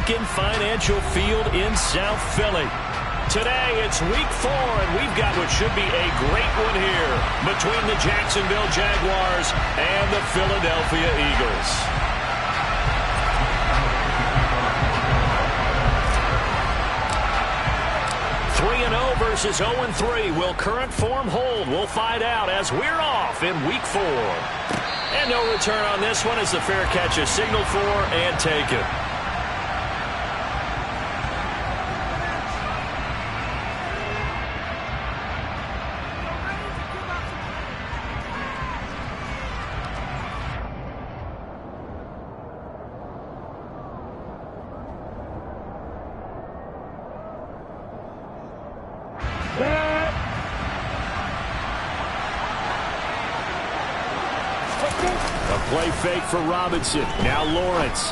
Lincoln Financial Field in South Philly. Today, it's week 4, and we've got what should be a great one here between the Jacksonville Jaguars and the Philadelphia Eagles. Versus 0-3. Will current form hold? We'll find out as we're off in week 4. And no return on this one as the fair catch is signaled for and taken. Play fake for Robinson. Now Lawrence.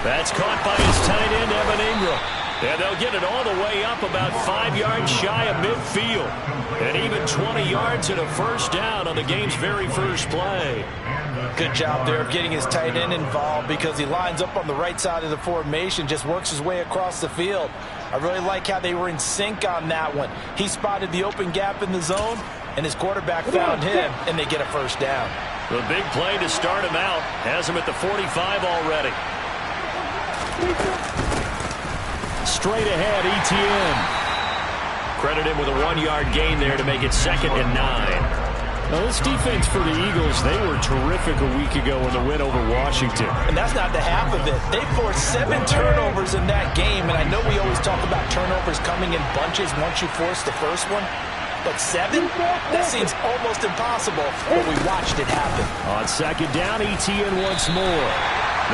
That's caught by his tight end, Evan Ingram. And they'll get it all the way up about 5 yards shy of midfield. And even 20 yards and a first down on the game's very first play. Good job there of getting his tight end involved because he lines up on the right side of the formation, just works his way across the field. I really like how they were in sync on that one. He spotted the open gap in the zone, and his quarterback found him, and they get a first down. The big play to start him out has him at the 45 already. Straight ahead, Etienne. Credit him with a 1-yard gain there to make it 2nd and 9. Now, this defense for the Eagles, they were terrific a week ago in the win over Washington. And that's not the half of it. They forced 7 turnovers in that game, and I know we always talk about turnovers coming in bunches once you force the first one. But 7? That seems almost impossible, but we watched it happen. On 2nd down, Etienne once more.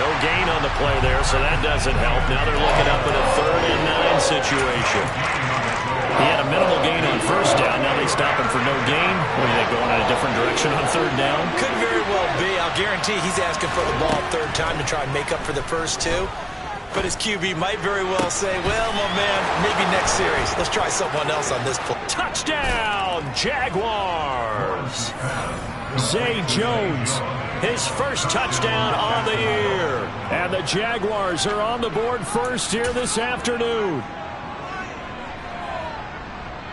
No gain on the play there, so that doesn't help. Now they're looking up at a 3rd and 9 situation. He had a minimal gain on 1st down. Now they stop him for no gain. What do you think, going in a different direction on 3rd down? Could very well be. I'll guarantee he's asking for the ball 3rd time to try and make up for the first 2. But his QB might very well say, well, my man, maybe next series. Let's try someone else on this play. Touchdown, Jaguars! Zay Jones, his first touchdown on the year. And the Jaguars are on the board first here this afternoon.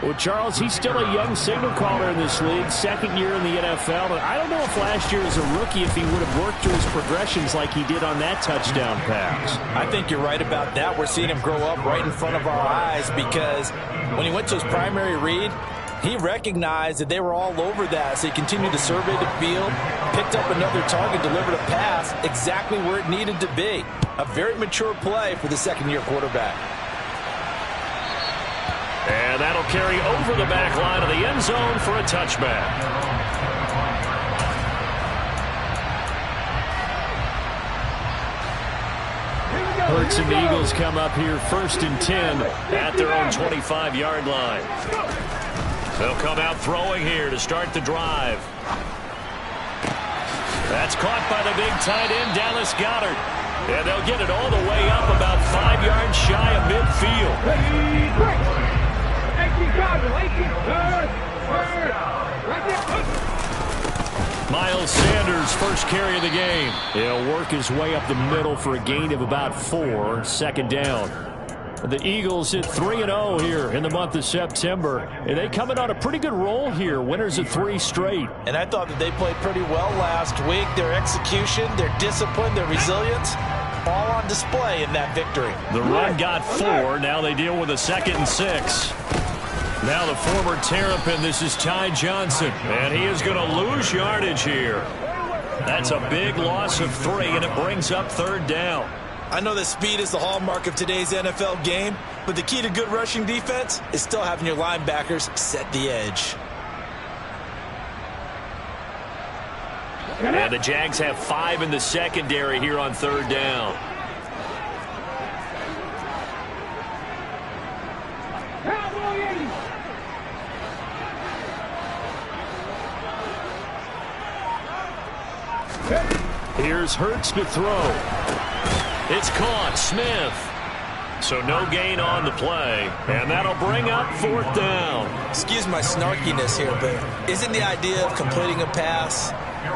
Well, Charles, he's still a young signal caller in this league, 2nd year in the NFL. And I don't know if last year as a rookie if he would have worked through his progressions like he did on that touchdown pass. I think you're right about that. We're seeing him grow up right in front of our eyes because when he went to his primary read, he recognized that they were all over that. So he continued to survey the field, picked up another target, delivered a pass exactly where it needed to be. A very mature play for the 2nd-year quarterback. And that'll carry over the back line of the end zone for a touchback. Hurts and the Eagles come up here 1st and 10 at their own 25-yard line. They'll come out throwing here to start the drive. That's caught by the big tight end, Dallas Goedert. And they'll get it all the way up about 5 yards shy of midfield. Miles Sanders, first carry of the game. He'll work his way up the middle for a gain of about 4, 2nd down. The Eagles hit 3-0 here in the month of September. And they come in on a pretty good roll here. Winners of 3 straight. And I thought that they played pretty well last week. Their execution, their discipline, their resilience, all on display in that victory. The run got 4. Now they deal with a 2nd and 6. Now the former Terrapin, this is Ty Johnson. And he is going to lose yardage here. That's a big loss of 3, and it brings up 3rd down. I know that speed is the hallmark of today's NFL game, but the key to good rushing defense is still having your linebackers set the edge. And the Jags have 5 in the secondary here on 3rd down. Here's Hurts to throw. It's caught. Smith. So no gain on the play. And that'll bring up 4th down. Excuse my snarkiness here, but isn't the idea of completing a pass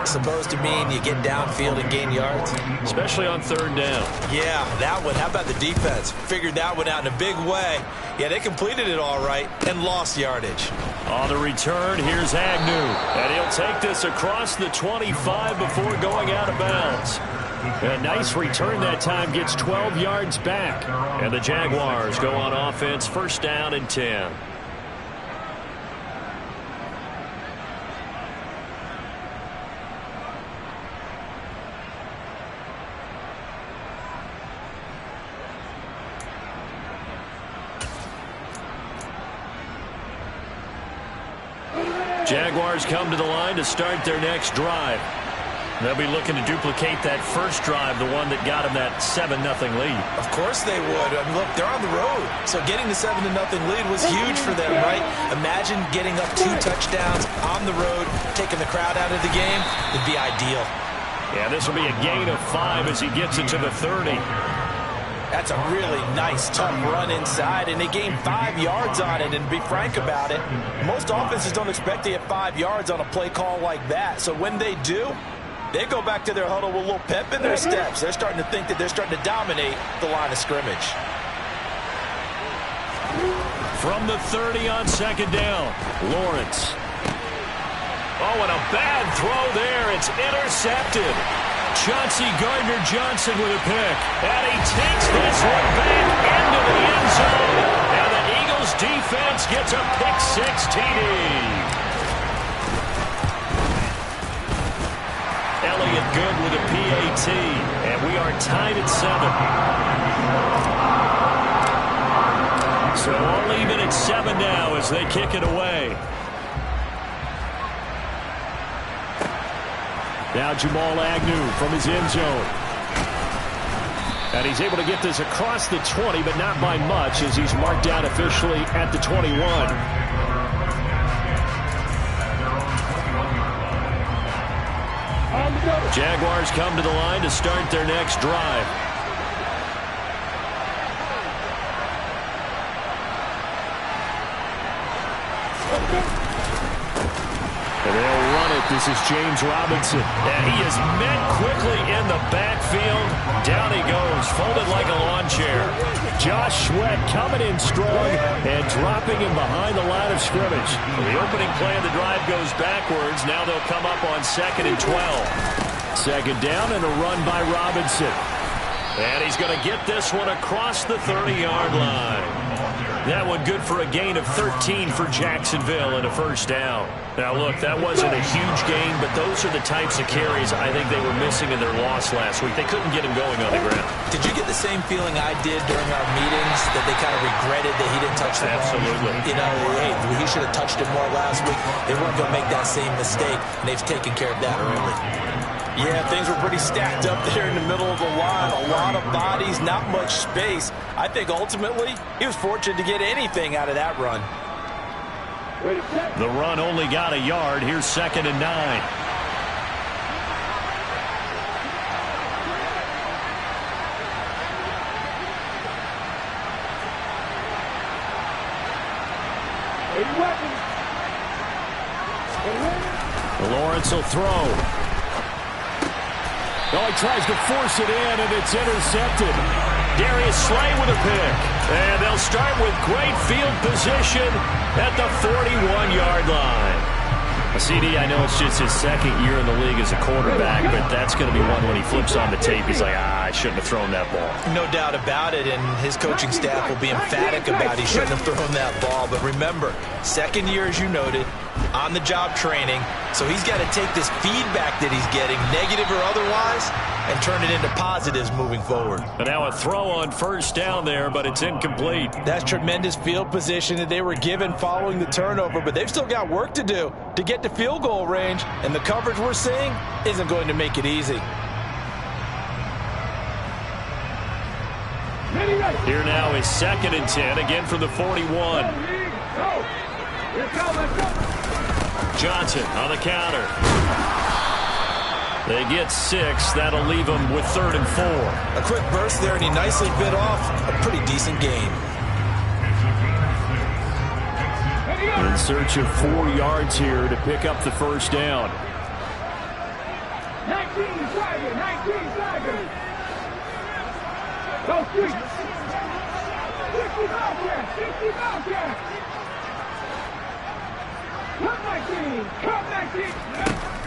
supposed to mean you get downfield and gain yards? Especially on third down. Yeah, that one. How about the defense? Figured that one out in a big way. Yeah, they completed it all right and lost yardage. On the return, here's Agnew. And he'll take this across the 25 before going out of bounds. A nice return that time, gets 12 yards back. And the Jaguars go on offense, first down and 10. Jaguars come to the line to start their next drive. They'll be looking to duplicate that first drive, the one that got them that 7-0 lead. Of course they would. I mean, look, they're on the road. So getting the 7-0 lead was huge for them, right? Imagine getting up 2 touchdowns on the road, taking the crowd out of the game. It'd be ideal. Yeah, this will be a gain of 5 as he gets it to the 30. That's a really nice, tough run inside, and they gained 5 yards on it. And to be frank about it, most offenses don't expect to get 5 yards on a play call like that. So when they do, they go back to their huddle with a little pep in their steps. They're starting to think that they're starting to dominate the line of scrimmage. From the 30 on second down, Lawrence. Oh, and a bad throw there. It's intercepted. Chauncey Gardner-Johnson with a pick. And he takes this one back into the end zone. And the Eagles defense gets a pick-6 TD. Elliott good with a PAT. And we are tied at 7. So all even at 7 now as they kick it away. Now Jamal Agnew from his end zone. And he's able to get this across the 20, but not by much as he's marked down officially at the 21. Jaguars come to the line to start their next drive. And they'll run it. This is James Robinson. And he is met quickly in the backfield. Down he goes, folded like a lawn chair. Josh Sweat coming in strong and dropping him behind the line of scrimmage. The opening play of the drive goes backwards. Now they'll come up on 2nd and 12. Second down and a run by Robinson. And he's going to get this one across the 30-yard line. That one good for a gain of 13 for Jacksonville and a first down. Now, look, that wasn't a huge gain, but those are the types of carries I think they were missing in their loss last week. They couldn't get him going on the ground. Did you get the same feeling I did during our meetings, that they kind of regretted that he didn't touch the ball? Absolutely. You know, hey, he should have touched it more last week. They weren't going to make that same mistake, and they've taken care of that early. Yeah, things were pretty stacked up there in the middle of the line. A lot of bodies, not much space. I think ultimately he was fortunate to get anything out of that run. The run only got a yard. Here's 2nd and 9. Lawrence will throw. Oh, he tries to force it in, and it's intercepted. Darius Slay with a pick. And they'll start with great field position at the 41-yard line. CD, I know it's just his 2nd year in the league as a quarterback, but that's going to be one when he flips on the tape. He's like, I shouldn't have thrown that ball. No doubt about it, and his coaching staff will be emphatic about he shouldn't have thrown that ball. But remember, 2nd year, as you noted, on-the-job training. So he's got to take this feedback that he's getting, negative or otherwise, and turn it into positives moving forward. And now a throw on first down there, but it's incomplete. That's tremendous field position that they were given following the turnover, but they've still got work to do to get to field goal range, and the coverage we're seeing isn't going to make it easy. Here now is 2nd and 10, again from the 41. Johnson on the counter. They get 6. That'll leave them with 3rd and 4. A quick burst there, and he nicely bit off a pretty decent gain. In search of 4 yards here to pick up the first down.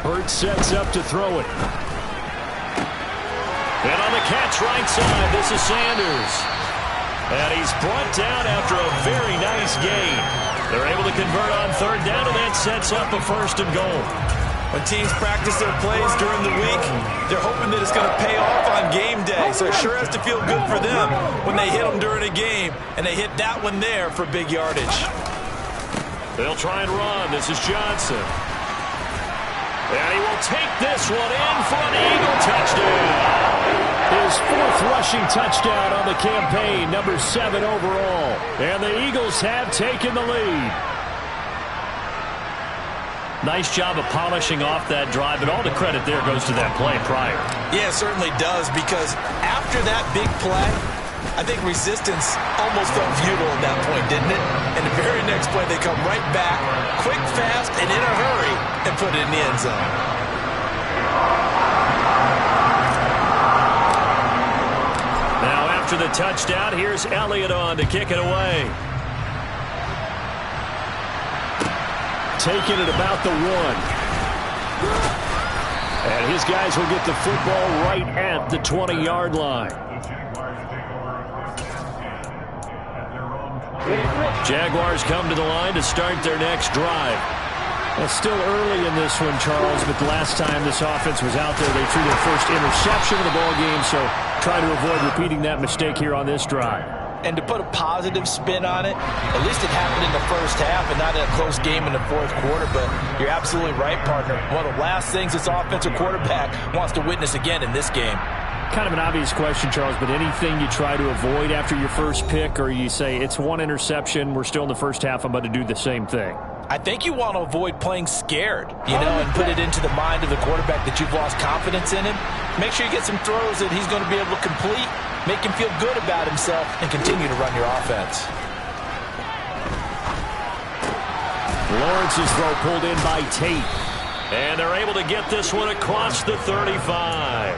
Burt sets up to throw it. And on the catch right side, this is Sanders. And he's brought down after a very nice gain. They're able to convert on third down, and that sets up a first and goal. When teams practice their plays during the week, they're hoping that it's going to pay off on game day. So it sure has to feel good for them when they hit them during a game, and they hit that one there for big yardage. They'll try and run. This is Johnson. And he will take this one in for an Eagle touchdown. His fourth rushing touchdown on the campaign, number 7 overall. And the Eagles have taken the lead. Nice job of polishing off that drive, but all the credit there goes to that play prior. Yeah, it certainly does, because after that big play, I think resistance almost felt futile at that point, didn't it? And the very next play, they come right back, quick, fast, and in a hurry, and put it in the end zone. Now after the touchdown, here's Elliott on to kick it away. Taking it about the 1. And his guys will get the football right at the 20-yard line. Jaguars come to the line to start their next drive. Well, still early in this one, Charles, but the last time this offense was out there, they threw their first interception of the ball game, so try to avoid repeating that mistake here on this drive. And to put a positive spin on it, at least it happened in the first half and not in a close game in the fourth quarter. But you're absolutely right, partner. One of the last things this offensive quarterback wants to witness again in this game. Kind of an obvious question, Charles, but anything you try to avoid after your first pick, or you say it's one interception, we're still in the first half, I'm about to do the same thing? I think you want to avoid playing scared, and put it into the mind of the quarterback that you've lost confidence in him. Make sure you get some throws that he's going to be able to complete, make him feel good about himself, and continue to run your offense. Lawrence's throw pulled in by Tate. And they're able to get this one across the 35.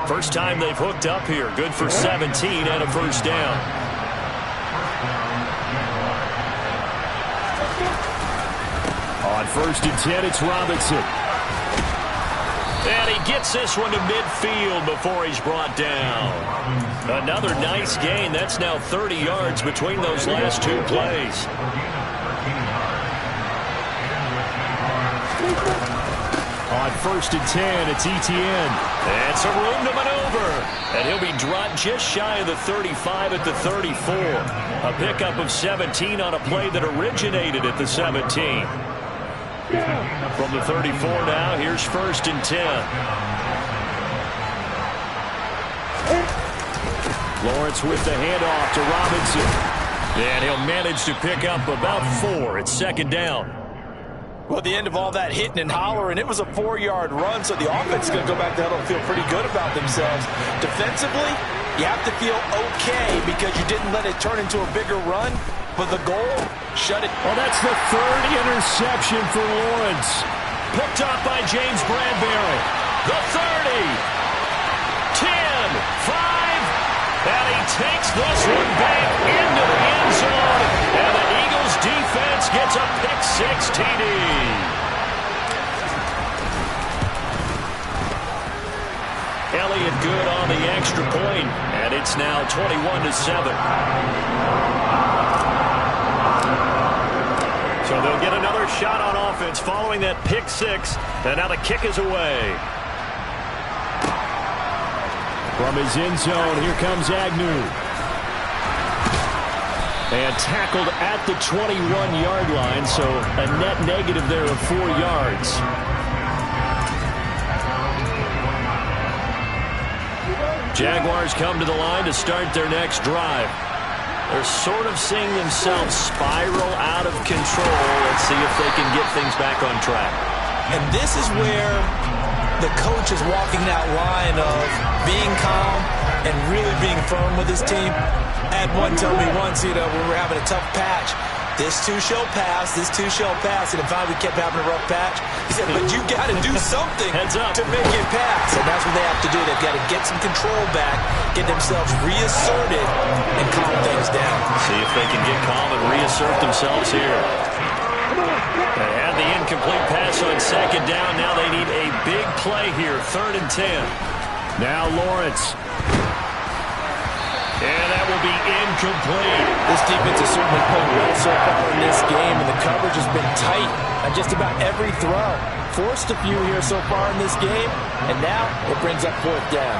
First time they've hooked up here. Good for 17 and a first down. On 1st and 10, it's Robinson. And he gets this one to midfield before he's brought down. Another nice gain. That's now 30 yards between those last 2 plays. On 1st and 10, it's Etienne. And some room to maneuver. And he'll be dropped just shy of the 35 at the 34. A pickup of 17 on a play that originated at the 17. From the 34 now, here's 1st and 10. Lawrence with the handoff to Robinson. And he'll manage to pick up about 4. It's 2nd down. Well, at the end of all that hitting and hollering, it was a 4-yard run, so the offense is going to go back to huddle and feel pretty good about themselves. Defensively, you have to feel okay because you didn't let it turn into a bigger run, but the goal, shut it. Well, that's the 3rd interception for Lawrence. Picked up by James Bradbury. The 30, 10, 5, and he takes this one back into the end zone, and the Eagles defense gets a pick-6 TD. Elliott good on the extra point, and it's now 21-7. So they'll get another shot on offense following that pick-6, and now the kick is away. From his end zone, here comes Agnew. And tackled at the 21-yard line, so a net negative there of 4 yards. Jaguars come to the line to start their next drive. They're sort of seeing themselves spiral out of control. Let's see if they can get things back on track. And this is where the coach is walking that line of being calm and really being firm with his team. I had one tell me once, when we were having a tough patch, This too shall pass. This too shall pass. And finally, we kept having a rough patch. He said, but you got to do something to make it pass. And that's what they have to do. They've got to get some control back, get themselves reasserted, and calm things down. See if they can get calm and reassert themselves here. They had the incomplete pass on second down. Now they need a big play here, 3rd and 10. Now Lawrence. And that will be incomplete. This defense has certainly played well so far in this game, and the coverage has been tight on just about every throw. Forced a few here so far in this game, and now it brings up 4th down.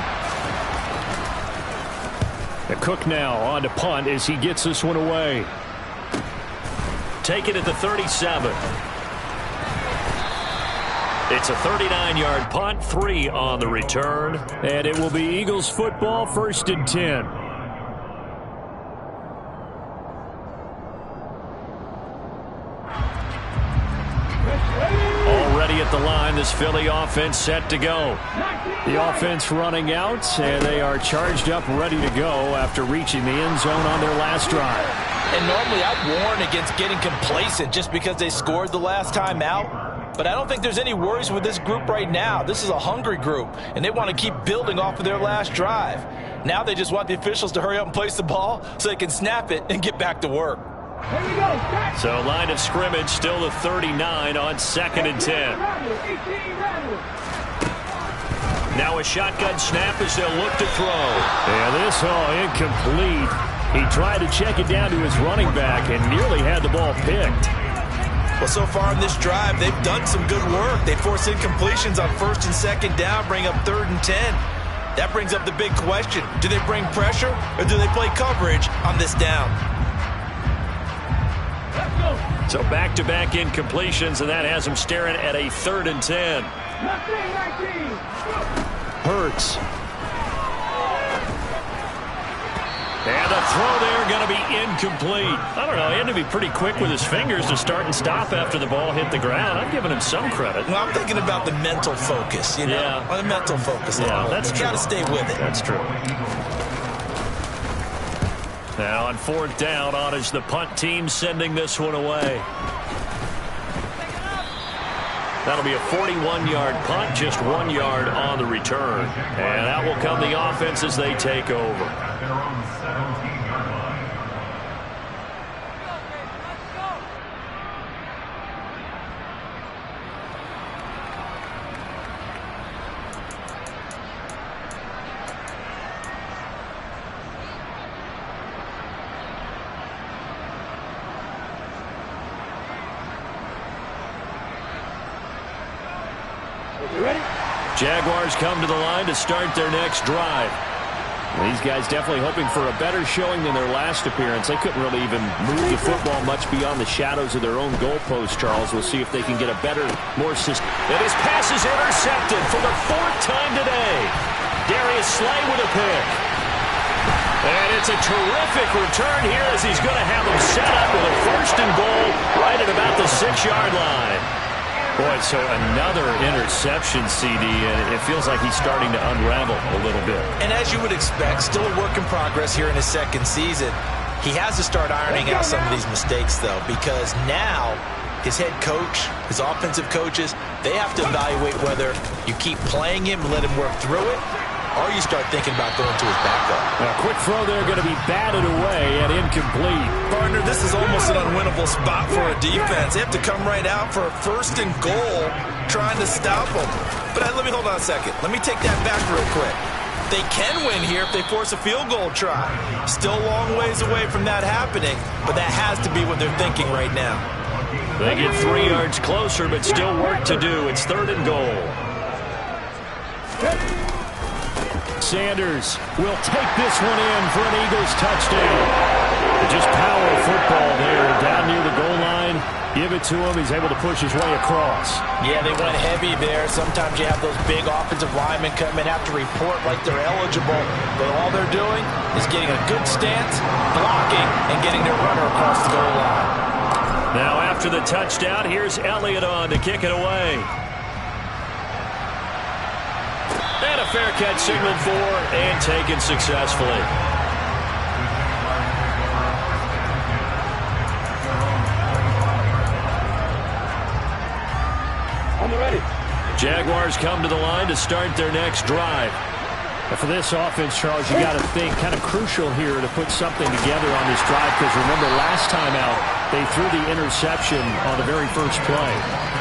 The Cook now on to punt as he gets this one away. Take it at the 37. It's a 39-yard punt, 3 on the return. And it will be Eagles football, 1st and 10. Already at the line, this Philly offense set to go. The offense running out, and they are charged up, ready to go after reaching the end zone on their last drive. And normally I'd warn against getting complacent just because they scored the last time out. But I don't think there's any worries with this group right now. This is a hungry group, and they want to keep building off of their last drive. Now they just want the officials to hurry up and place the ball so they can snap it and get back to work. So line of scrimmage still the 39 on 2nd and 10. Now a shotgun snap as they'll look to throw. And this incomplete. He tried to check it down to his running back and nearly had the ball picked. Well, so far in this drive, they've done some good work. They force incompletions on 1st and 2nd down, bring up 3rd and 10. That brings up the big question. Do they bring pressure or do they play coverage on this down? So back-to-back incompletions, and that has them staring at a 3rd and 10. Hurts. And the throw there going to be incomplete. I don't know, he had to be pretty quick with his fingers to start and stop after the ball hit the ground. I'm giving him some credit. Well, I'm thinking about the mental focus, you know? Yeah. The mental focus. Yeah, that's true. You got to stay with it. That's true. Now on 4th down, on is the punt team sending this one away. That'll be a 41-yard punt, just 1 yard on the return. And out will come the offense as they take over. Jaguars come to the line to start their next drive. These guys definitely hoping for a better showing than their last appearance. They couldn't really even move the football much beyond the shadows of their own goalpost, Charles. We'll see if they can get a better, more system. And his pass is intercepted for the 4th time today. Darius Slay with a pick. And it's a terrific return here as he's going to have them set up with a 1st and goal right at about the 6-yard line. Boy, so another interception, CD, and it feels like he's starting to unravel a little bit. And as you would expect, still a work in progress here in his 2nd season. He has to start ironing out some of these mistakes, though, because now his head coach, his offensive coaches, they have to evaluate whether you keep playing him and let him work through it, or you start thinking about going to his backup. A quick throw there going to be batted away and incomplete. Partner, this is almost an unwinnable spot for a defense. They have to come right out for a 1st and goal trying to stop them. But let me hold on a second. Let me take that back real quick. They can win here if they force a field goal try. Still a long ways away from that happening, but that has to be what they're thinking right now. They get 3 yards closer, but still work to do. It's 3rd and goal. Sanders will take this one in for an Eagles touchdown. Just power football there down near the goal line. Give it to him. He's able to push his way across. Yeah, they went heavy there. Sometimes you have those big offensive linemen come in, have to report like they're eligible. But all they're doing is getting a good stance, blocking, and getting their runner across the goal line. Now after the touchdown, here's Elliott on to kick it away. And a fair catch signaled for and taken successfully. Jaguars come to the line to start their next drive. And for this offense, Charles, you got to think kind of crucial here to put something together on this drive, because remember last time out they threw the interception on the very first play.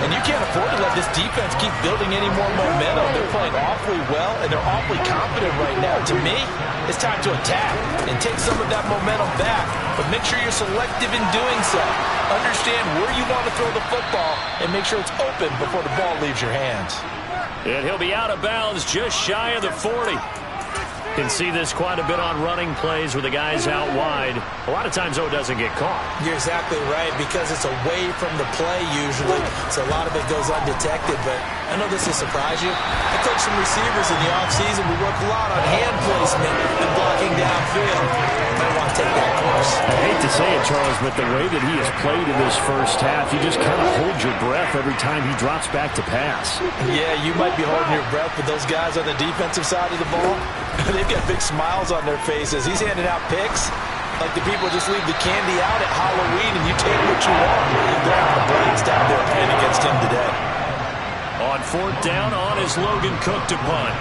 And you can't afford to let this defense keep building any more momentum. They're playing awfully well, and they're awfully confident right now. To me, it's time to attack and take some of that momentum back, but make sure you're selective in doing so. Understand where you want to throw the football and make sure it's open before the ball leaves your hands. And he'll be out of bounds just shy of the 40. Can see this quite a bit on running plays with the guys out wide. A lot of times, though, it doesn't get caught. You're exactly right, because it's away from the play usually, so a lot of it goes undetected. But I know this will surprise you. I coach some receivers in the offseason. We work a lot on hand placement and blocking downfield. Might want to take that course. I hate to say it, Charles, but the way that he has played in this first half, you just kind of hold your breath every time he drops back to pass. Yeah, you might be holding your breath, but those guys on the defensive side of the ball, they've got big smiles on their faces. He's handing out picks like the people just leave the candy out at Halloween and you take what you want. They're having a blast out there playing against him today. On fourth down, on is Logan Cook to punt.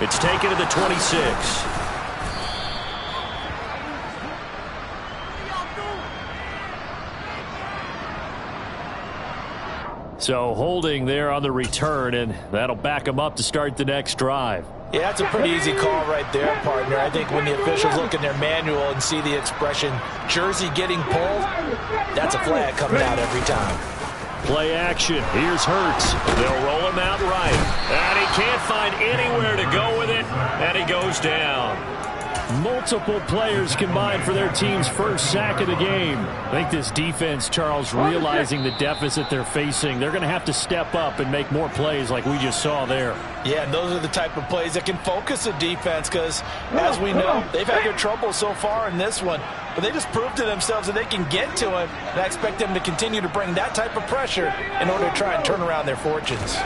It's taken to the 26. So holding there on the return, and that'll back them up to start the next drive. Yeah, that's a pretty easy call right there, partner. I think when the officials look in their manual and see the expression, jersey getting pulled, that's a flag coming out every time. Play action. Here's Hurts. They'll roll him out right. And he can't find anywhere to go with it, and he goes down. Multiple players combined for their team's first sack of the game. I think this defense, Charles, realizing the deficit they're facing, they're going to have to step up and make more plays like we just saw there. Yeah, and those are the type of plays that can focus a defense because, as we know, they've had their trouble so far in this one. But they just proved to themselves that they can get to him, and I expect them to continue to bring that type of pressure in order to try and turn around their fortunes.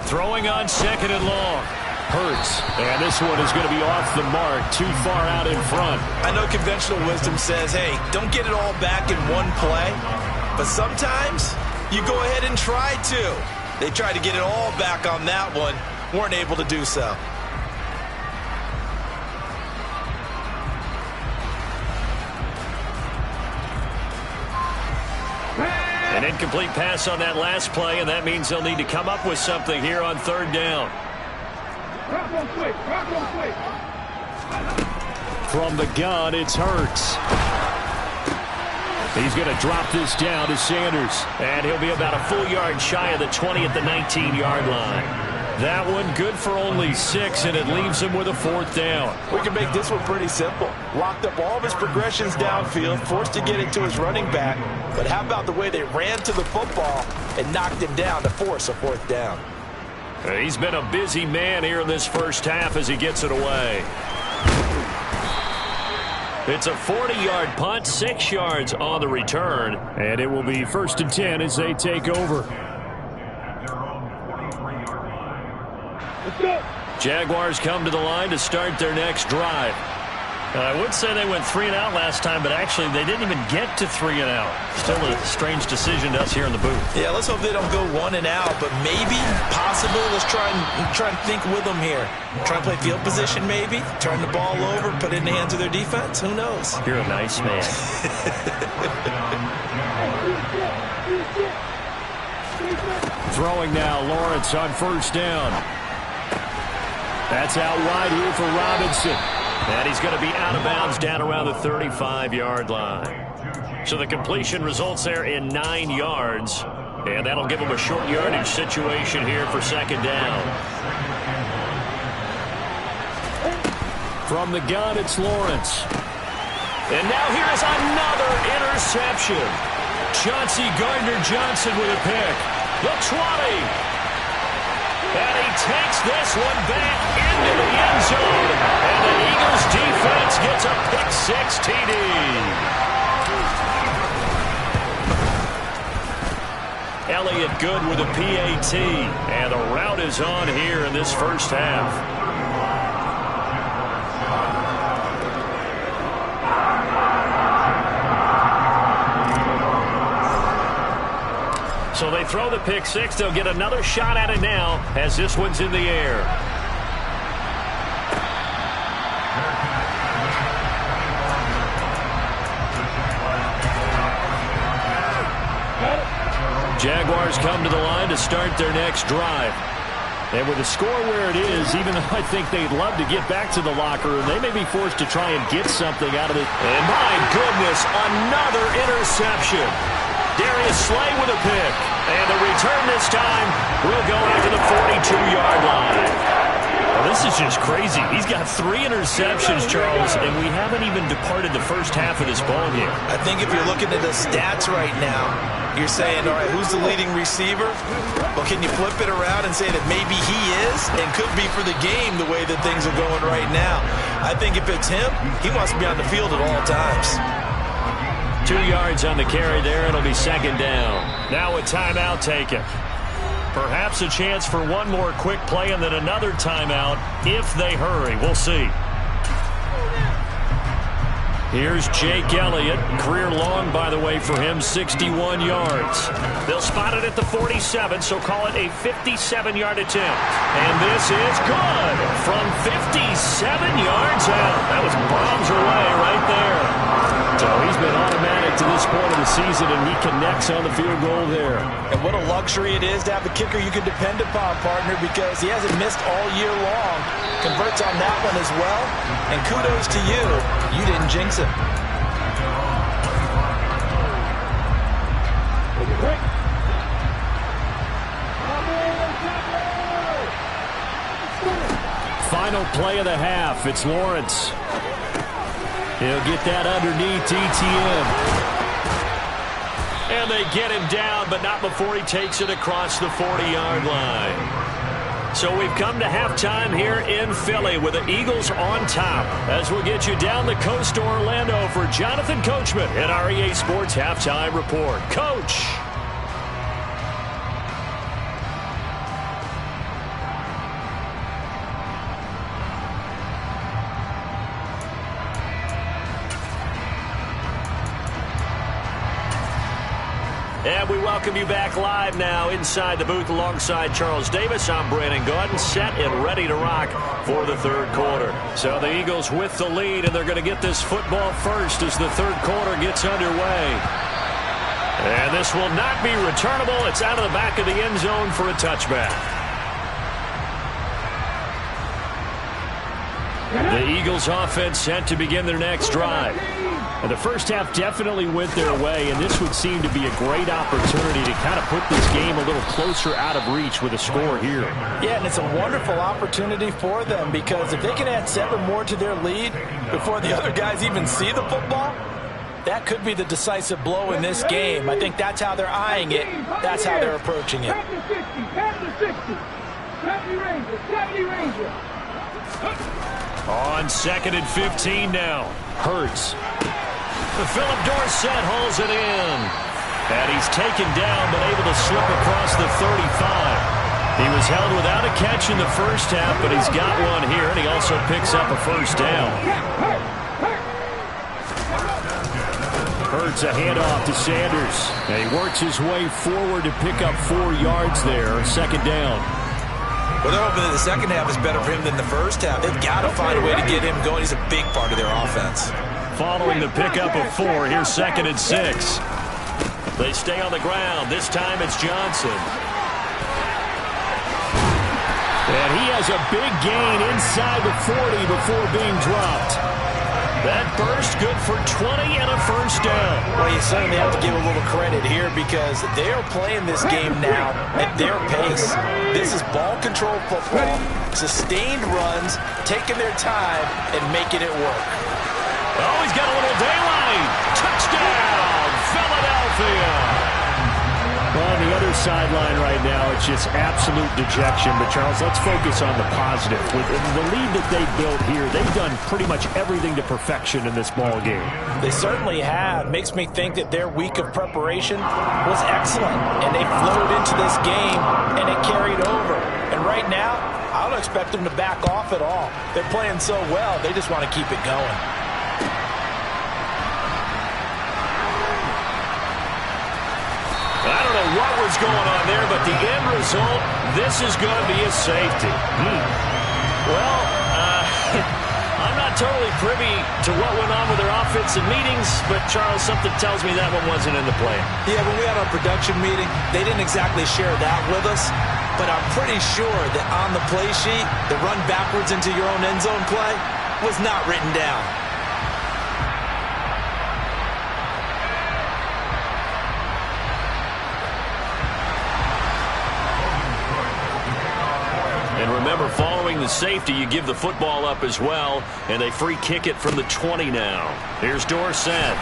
Throwing on second and long. Hurts, and this one is going to be off the mark, too far out in front. I know conventional wisdom says, hey, don't get it all back in one play, but sometimes you go ahead and try to. They tried to get it all back on that one, weren't able to do so. An incomplete pass on that last play, and that means they'll need to come up with something here on third down. From the gun, it's Hurts. He's going to drop this down to Sanders, and he'll be about a full yard shy of the 20 at the 19-yard line. That one good for only 6, and it leaves him with a fourth down. We can make this one pretty simple. Locked up all of his progressions downfield, forced to get it to his running back. But how about the way they ran to the football and knocked him down to force a fourth down? He's been a busy man here in this first half as he gets it away. It's a 40-yard punt, 6 yards on the return. And it will be 1st and 10 as they take over. Jaguars come to the line to start their next drive. I would say they went 3 and out last time, but actually they didn't even get to 3 and out. Still a strange decision to us here in the booth. Yeah, let's hope they don't go 1 and out, but maybe, possibly, let's try and think with them here. Try and play field position maybe, turn the ball over, put it in the hands of their defense. Who knows? You're a nice man. Throwing now, Lawrence on first down. That's out wide here for Robinson. And he's going to be out of bounds down around the 35-yard line. So the completion results there in 9 yards. And that'll give him a short yardage situation here for second down. From the gun, it's Lawrence. And now here's another interception. Chauncey Gardner-Johnson with a pick. The 20. And he takes this one back into the end zone. And the Eagles defense gets a pick-6 TD. Elliott good with a PAT. And the route is on here in this first half. So they throw the pick six. They'll get another shot at it now as this one's in the air. Jaguars come to the line to start their next drive. And with the score where it is, even though I think they'd love to get back to the locker room, they may be forced to try and get something out of it. And my goodness, another interception. Darius Slay with a pick. And the return this time will go out to the 42-yard line. Well, this is just crazy. He's got 3 interceptions, Charles, and we haven't even departed the first half of this ball game. I think if you're looking at the stats right now, you're saying, all right, who's the leading receiver? Well, can you flip it around and say that maybe he is and could be for the game the way that things are going right now? I think if it's him, he wants to be on the field at all times. 2 yards on the carry there. It'll be second down. Now a timeout taken. Perhaps a chance for one more quick play and then another timeout if they hurry. We'll see. Here's Jake Elliott. Career long, by the way, for him, 61 yards. They'll spot it at the 47, so call it a 57-yard attempt. And this is good from 57 yards out. That was bombs away right there. So he's been automatic to this point of the season, and he connects on the field goal there. And what a luxury it is to have a kicker you can depend upon, partner, because he hasn't missed all year long. Converts on that one as well. And kudos to you. You didn't jinx it. Final play of the half. It's Lawrence. He'll get that underneath ETN. And they get him down, but not before he takes it across the 40-yard line. So we've come to halftime here in Philly with the Eagles on top. As we'll get you down the coast to Orlando for Jonathan Coachman at our EA Sports Halftime Report. Coach. And we welcome you back live now inside the booth alongside Charles Davis. I'm Brandon Gaudin, set and ready to rock for the third quarter. So the Eagles with the lead, and they're going to get this football first as the third quarter gets underway. And this will not be returnable. It's out of the back of the end zone for a touchback. The Eagles offense set to begin their next drive. And the first half definitely went their way, and this would seem to be a great opportunity to kind of put this game a little closer out of reach with a score here. Yeah, and it's a wonderful opportunity for them because if they can add 7 more to their lead before the other guys even see the football, that could be the decisive blow in this game. I think that's how they're eyeing it. That's how they're approaching it. On 2nd and 15 now. Hurts. Philip Dorsett hauls it in. And he's taken down but able to slip across the 35. He was held without a catch in the first half, but he's got one here, and he also picks up a first down. Hurts a handoff to Sanders. And he works his way forward to pick up 4 yards there. Second down. Well, they're hoping that the second half is better for him than the first half. They've got to find a way to get him going. He's a big part of their offense. Following the pickup of 4, here's 2nd and 6. They stay on the ground. This time it's Johnson. And he has a big gain inside the 40 before being dropped. That burst good for 20 and a first down. Well, you certainly have to give a little credit here because they are playing this game now at their pace. This is ball control football, sustained runs, taking their time and making it work. Oh, he's got a little daylight. Touchdown, Philadelphia. Well, on the other sideline right now, it's just absolute dejection. But, Charles, let's focus on the positive. With the lead that they built here, they've done pretty much everything to perfection in this ball game. They certainly have. Makes me think that their week of preparation was excellent. And they flowed into this game, and it carried over. And right now, I don't expect them to back off at all. They're playing so well, they just want to keep it going. I don't don't know what was going on there, but the end result, this is going to be a safety. Well, I'm not totally privy to what went on with their offensive meetings, but, Charles, something tells me that one wasn't in the plan. Yeah, when we had our production meeting, they didn't exactly share that with us, but I'm pretty sure that on the play sheet, the run backwards into your own end zone play was not written down. And remember, following the safety, you give the football up as well, and they free kick it from the 20 now. Here's Dorsett.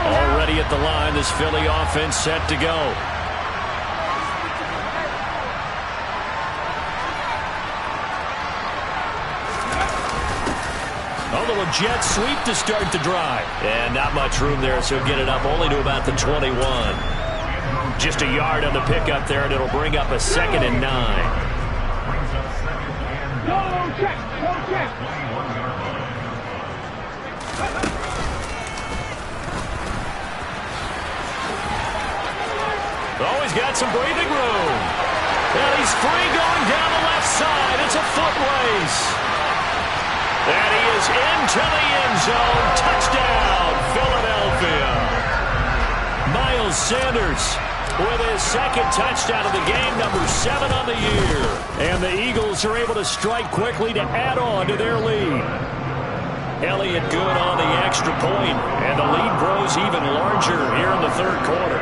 Already at the line, this Philly offense set to go. A little jet sweep to start the drive. And not much room there, so get it up only to about the 21. Just a yard on the pickup there, and it'll bring up a 2nd and 9. Oh, he's got some breathing room. And he's free going down the left side. It's a foot race. And he is into the end zone. Touchdown, Philadelphia. Miles Sanders with his 2nd touchdown of the game, number 7 on the year. And the Eagles are able to strike quickly to add on to their lead. Elliott good on the extra point, and the lead grows even larger here in the 3rd quarter.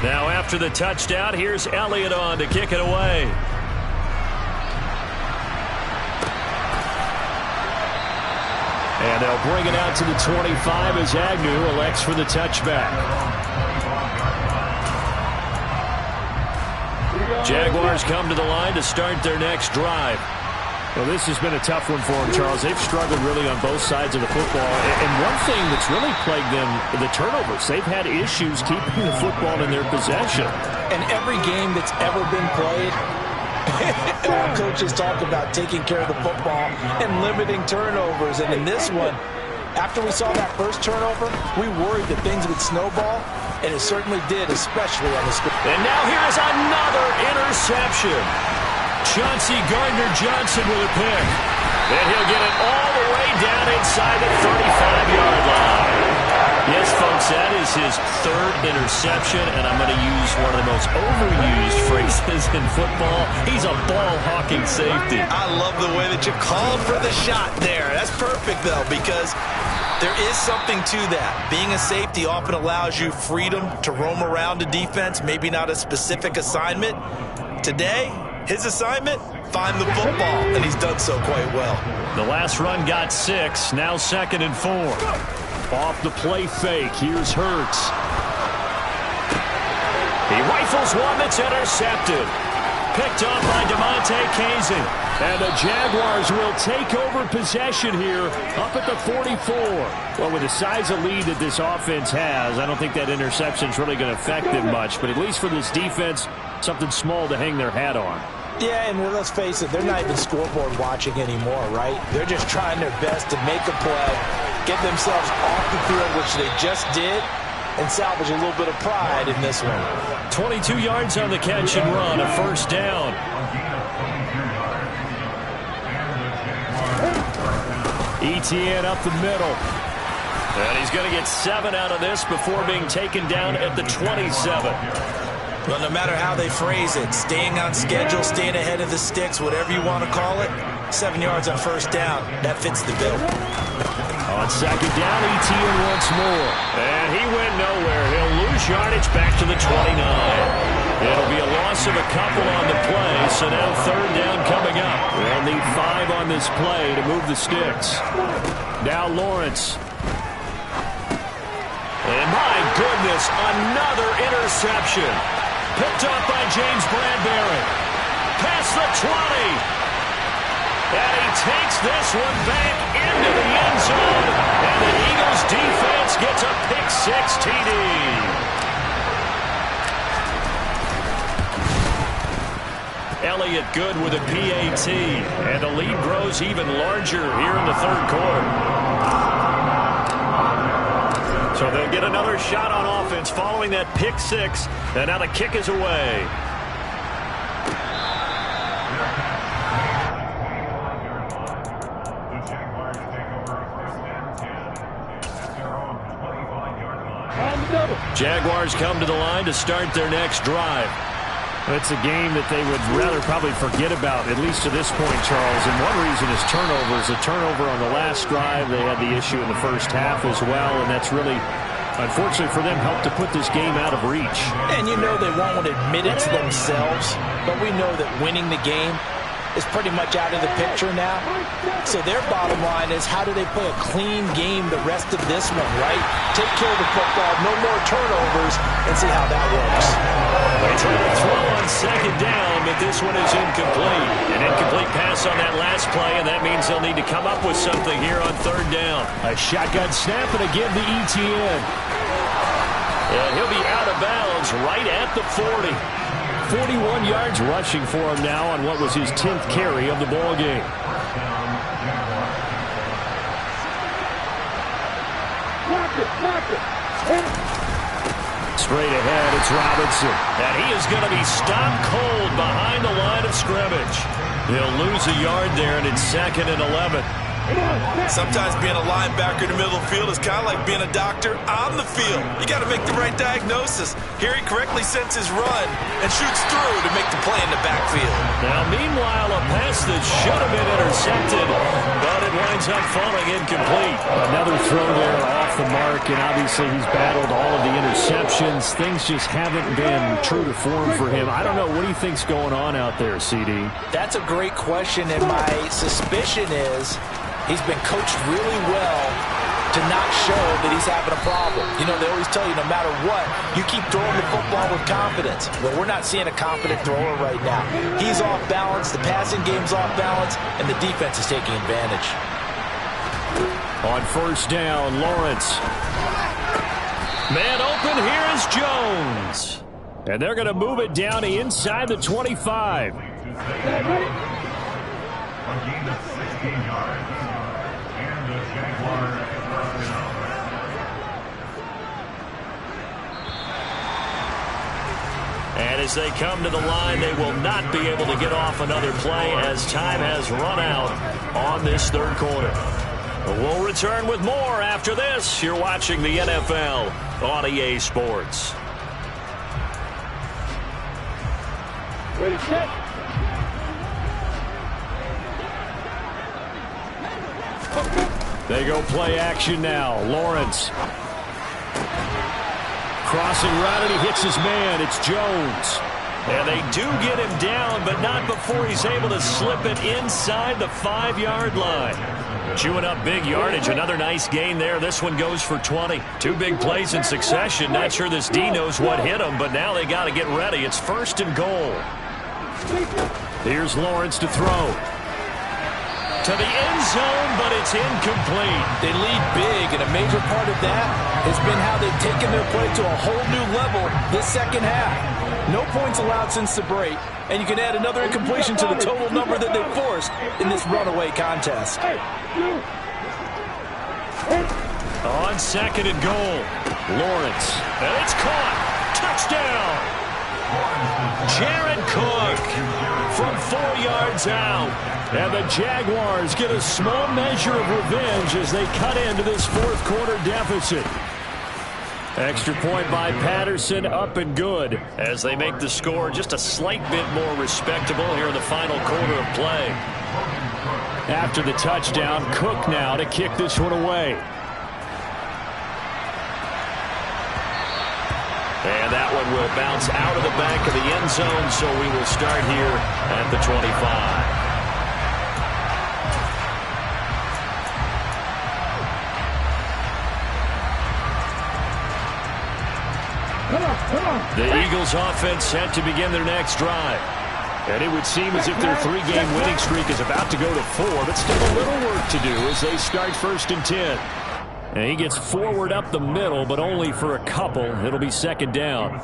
Now after the touchdown, here's Elliott on to kick it away. And they'll bring it out to the 25 as Agnew elects for the touchback. Jaguars come to the line to start their next drive. Well, this has been a tough one for them, Charles. They've struggled really on both sides of the football. And one thing that's really plagued them, the turnovers. They've had issues keeping the football in their possession. And every game that's ever been played, coaches talk about taking care of the football and limiting turnovers. And in this one, after we saw that first turnover, we worried that things would snowball, and it certainly did, especially on the score. And now here is another interception. Chauncey Gardner-Johnson with a pick. And he'll get it all the way down inside the 35-yard line. Yes, folks, that is his 3rd interception, and I'm going to use one of the most overused phrases in football. He's a ball-hawking safety. I love the way that you called for the shot there. That's perfect, though, because there is something to that. Being a safety often allows you freedom to roam around a defense, maybe not a specific assignment. Today, his assignment, find the football, and he's done so quite well. The last run got 6, now 2nd and 4. Off the play fake, here's Hurts. He rifles one that's intercepted. Picked up by DeMonte Casey. And the Jaguars will take over possession here up at the 44. Well, with the size of lead that this offense has, I don't think that interception is really going to affect them much. But at least for this defense, something small to hang their hat on. Yeah, and let's face it, they're not even scoreboard watching anymore, right? They're just trying their best to make a play, get themselves off the field, which they just did, and salvage a little bit of pride in this one. 22 yards on the catch and run, a 1st down. Etienne up the middle. And he's going to get 7 out of this before being taken down at the 27. Well, no matter how they phrase it, staying on schedule, staying ahead of the sticks, whatever you want to call it, 7 yards on 1st down, that fits the bill. On 2nd down, Etienne once more. And he went nowhere. He'll lose yardage back to the 29. It'll be a loss of a couple on the play, so now 3rd down coming up. They'll need 5 on this play to move the sticks. Now Lawrence. And my goodness, another interception. Picked up by James Bradbury. Past the 20. And he takes this one back into the end zone. And the Eagles defense gets a pick-6 TD. Elliott good with a PAT. And the lead grows even larger here in the third quarter. So they'll get another shot on offense following that pick-6. And now the kick is away. Jaguars come to the line to start their next drive. It's a game that they would rather probably forget about, at least to this point, Charles. And one reason is turnovers. A turnover on the last drive. They had the issue in the first half as well, and that's really, unfortunately for them, helped to put this game out of reach. And you know they won't admit it to themselves, but we know that winning the game is pretty much out of the picture now. So their bottom line is, how do they play a clean game the rest of this one, right? Take care of the football, no more turnovers, and see how that works. They try to throw on second down, but this one is incomplete. An incomplete pass on that last play, and that means they'll need to come up with something here on third down. A shotgun snap and again the ETN. And he'll be out of bounds right at the 40. 41 yards rushing for him now on what was his 10th carry of the ball game. Straight ahead, it's Robinson. And he is going to be stopped cold behind the line of scrimmage. He'll lose a yard there, and it's 2nd and 11. Sometimes being a linebacker in the middle of the field is kind of like being a doctor on the field. You got to make the right diagnosis. Here he correctly sends his run and shoots through to make the play in the backfield. Now, meanwhile, a pass that should have been intercepted, but it winds up falling incomplete. Another throw there off the mark, and obviously he's battled all of the interceptions. Things just haven't been true to form for him. I don't know. What do you think's going on out there, CD? That's a great question, and my suspicion is he's been coached really well to not show that he's having a problem. You know, they always tell you no matter what, you keep throwing the football with confidence. Well, we're not seeing a confident thrower right now. He's off balance, the passing game's off balance, and the defense is taking advantage. On first down, Lawrence. Man open, here is Jones. And they're going to move it down to inside the 25. A gain of 16 yards. And the Jaguars first down. And as they come to the line, they will not be able to get off another play as time has run out on this third quarter. We'll return with more after this. You're watching the NFL on EA Sports. Ready, set. They go play action now. Lawrence. Crossing route, and he hits his man. It's Jones. And they do get him down, but not before he's able to slip it inside the 5-yard line. Chewing up big yardage. Another nice gain there. This one goes for 20. Two big plays in succession. Not sure this D knows what hit him, but now they got to get ready. It's 1st and goal. Here's Lawrence to throw. To the end zone, but it's incomplete. They lead big, and a major part of that has been how they've taken their play to a whole new level this second half. No points allowed since the break, and you can add another incompletion to the total number that they forced in this runaway contest. On 2nd and goal, Lawrence. And it's caught. Touchdown. Jared Cook from 4 yards out. And the Jaguars get a small measure of revenge as they cut into this fourth quarter deficit. Extra point by Patterson, up and good. As they make the score just a slight bit more respectable here in the final quarter of play. After the touchdown, Cook now to kick this one away. And that one will bounce out of the back of the end zone, so we will start here at the 25. The Eagles offense set to begin their next drive. And it would seem as if their 3-game winning streak is about to go to 4, but still a little work to do as they start 1st and 10. And he gets forward up the middle, but only for a couple. It'll be 2nd down.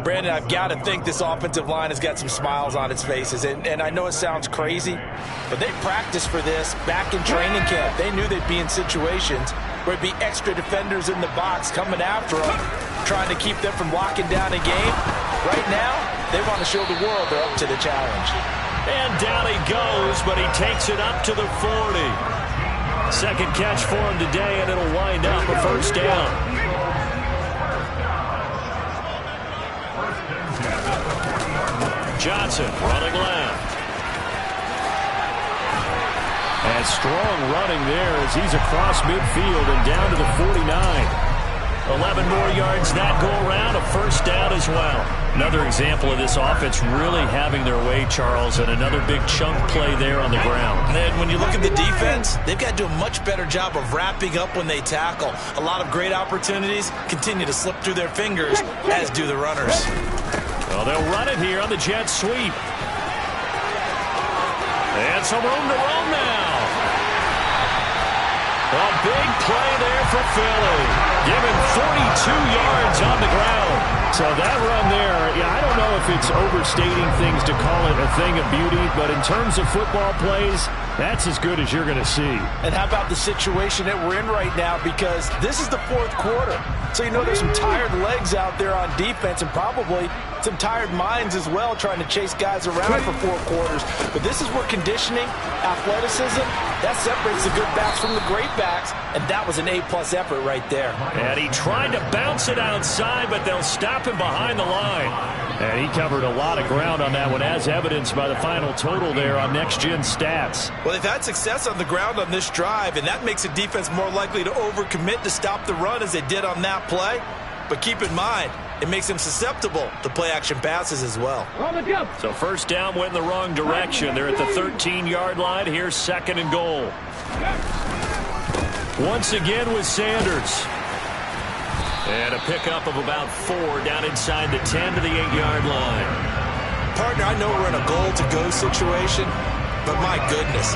Brandon, I've got to think this offensive line has got some smiles on its faces. And I know it sounds crazy, but they practiced for this back in training camp. They knew they'd be in situations where it'd be extra defenders in the box coming after them, trying to keep them from locking down a game. Right now, they want to show the world they're up to the challenge. And down he goes, but he takes it up to the 40. Second catch for him today, and it'll wind up a 1st down. Johnson running left. And strong running there as he's across midfield and down to the 49. 11 more yards that go around, a 1st down as well. Another example of this offense really having their way, Charles, and another big chunk play there on the ground. And then when you look at the defense, they've got to do a much better job of wrapping up when they tackle. A lot of great opportunities continue to slip through their fingers, as do the runners. Well, they'll run it here on the jet sweep. And some room to roam now. A big play there for Philly. Given 42 yards on the ground. So that run there, yeah, I don't know if it's overstating things to call it a thing of beauty, but in terms of football plays, that's as good as you're going to see. And how about the situation that we're in right now? Because this is the 4th quarter. So you know there's some tired legs out there on defense and probably some tired minds as well trying to chase guys around for 4 quarters. But this is where conditioning, athleticism, that separates the good backs from the great backs. And that was an A-plus effort right there. And he tried to bounce it outside, but they'll stop him behind the line. And he covered a lot of ground on that one, as evidenced by the final total there on next-gen stats. Well, they've had success on the ground on this drive, and that makes a defense more likely to overcommit to stop the run as they did on that play. But keep in mind, it makes them susceptible to play-action passes as well. So 1st down went in the wrong direction. They're at the 13-yard line. Here's 2nd and goal. Once again with Sanders. And a pickup of about 4 down inside the 10 to the 8-yard line. Partner, I know we're in a goal-to-go situation, but my goodness,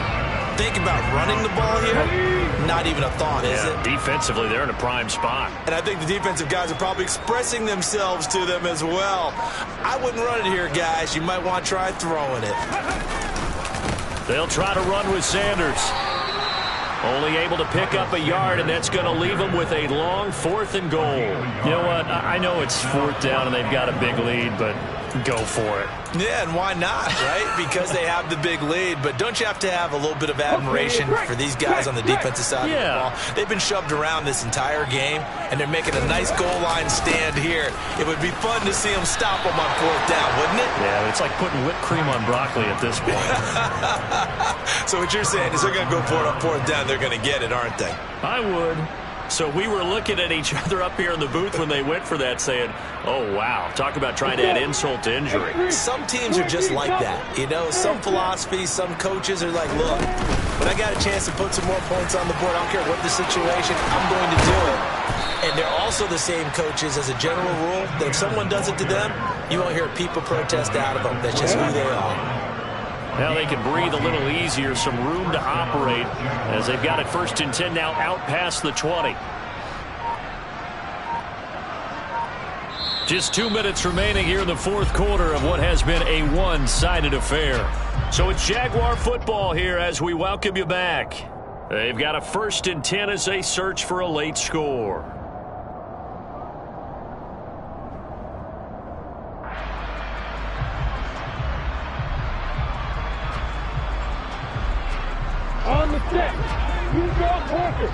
think about running the ball here. Not even a thought, is it? Defensively, they're in a prime spot. And I think the defensive guys are probably expressing themselves to them as well. I wouldn't run it here, guys. You might want to try throwing it. They'll try to run with Sanders. Only able to pick up a yard, and that's going to leave them with a long 4th and goal. You know what? I know it's 4th down and they've got a big lead, but go for it. Yeah, and why not, right? Because they have the big lead. But don't you have to have a little bit of admiration for these guys on the defensive side of the ball? They've been shoved around this entire game, and they're making a nice goal line stand here. It would be fun to see them stop them on 4th down, wouldn't it? Yeah, it's like putting whipped cream on broccoli at this point. So what you're saying is they're going to go for it on 4th down. They're going to get it, aren't they? I would. So we were looking at each other up here in the booth when they went for that saying, oh, wow, talk about trying to add insult to injury. Some teams are just like that. You know, some philosophies, some coaches are like, look, when I got a chance to put some more points on the board, I don't care what the situation, I'm going to do it. And they're also the same coaches as a general rule that if someone does it to them, you won't hear people protest out of them. That's just who they are. Now they can breathe a little easier, some room to operate as they've got it 1st and 10 now out past the 20. Just 2 minutes remaining here in the 4th quarter of what has been a one-sided affair. So it's Jaguar football here as we welcome you back. They've got a 1st and 10 as they search for a late score. On the set. You go pocket.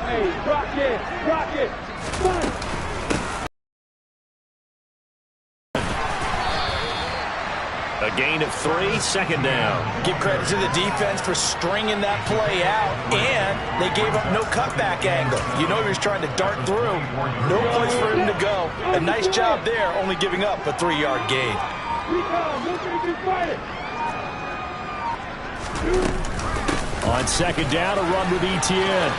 Hey, rock it. Rock it. Fun. A gain of 3, 2nd down. Give credit to the defense for stringing that play out, and they gave up no cutback angle. You know he was trying to dart through. No place for him to go. A nice job there, only giving up a 3-yard gain. On 2nd down, a run with Etienne.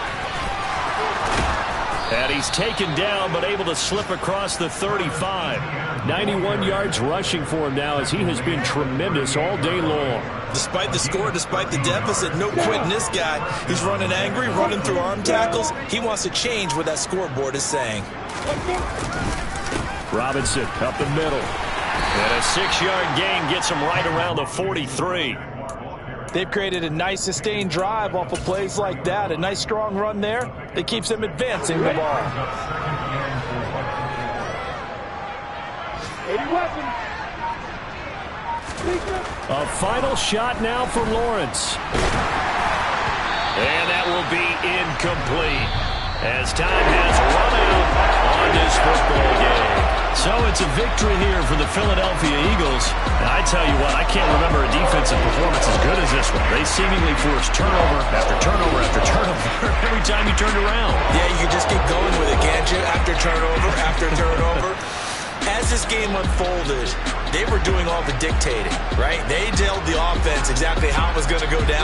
And he's taken down, but able to slip across the 35. 91 yards rushing for him now, as he has been tremendous all day long. Despite the score, despite the deficit, no quitting this guy. He's running angry, running through arm tackles. He wants to change what that scoreboard is saying. Robinson up the middle. And a 6-yard gain gets him right around the 43. They've created a nice sustained drive off of plays like that. A nice strong run there that keeps them advancing the ball. 80 weapons. A final shot now for Lawrence. And that will be incomplete as time has run out on this football game. So it's a victory here for the Philadelphia Eagles. And I tell you what, I can't remember a defensive performance as good as this one. They seemingly forced turnover after turnover after turnover every time you turned around. Yeah, you can just keep going with it, can't you? After turnover. As this game unfolded, they were doing all the dictating, right? They told the offense exactly how it was going to go down.